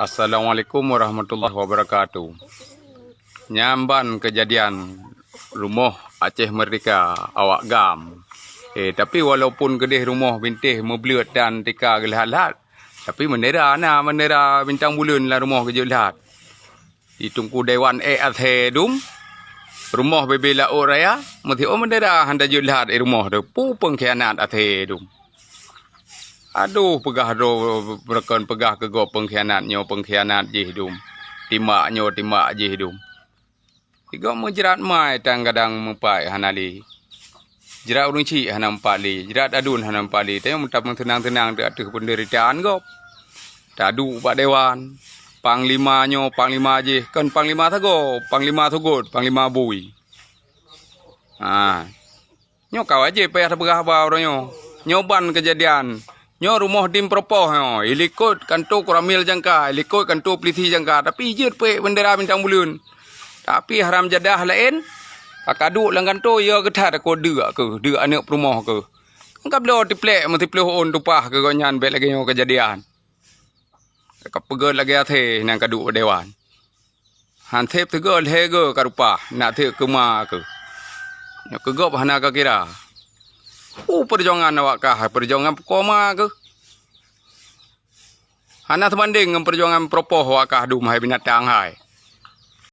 Assalamualaikum warahmatullahi wabarakatuh. Nyamban kejadian rumah Aceh Merdeka awak gam. Tapi walaupun gedeh rumah bintih membeliat dan tika gelhat-hat, tapi menera bintang bulan lah rumah kejelat. Ditunggu Dewan Athe dum. Rumah bebela oraya, mesti menera handa jelat rumah tu. Pu pengkhianat Athe dum. Aduh, pegah do berkan pegah ke go pengkhianat je hidum. Timak je hidum. Tiga menjerat mai tang kadang mempai hanali. Jerat urunci hanam pali, jerat adun hanam pali. Tapi mentap tenang-tenang de atuh penderitaan go. Tadu pak dewan. Panglima je. Kan panglima tago, panglima tugut, panglima bui. Nyo kau aje payah pegah ba orangnya. Nyoban kejadian. Nyo rumah dim propoh nyo, ilikut kantor kuramil jangka, ilikut kantor polisi jangka, tapi ijit pe bendera bintang bulan. Tapi haram jadah lain, akaduk lang kantor ya getar ko deuk anak rumah ke. Engkap lo tiplek mesti pelih on tupah ke gonyan bet lagi nyo kejadian. Kap pegel lagi athe nang kaduk dewan. Han thep tegel hege karupah nak the kema ke. Nyo kegop hana ka kira. Perjuangan awak kah, perjuangan koma ke. Hana terbanding dengan perjuangan propoh awak kah dumai binatang hai.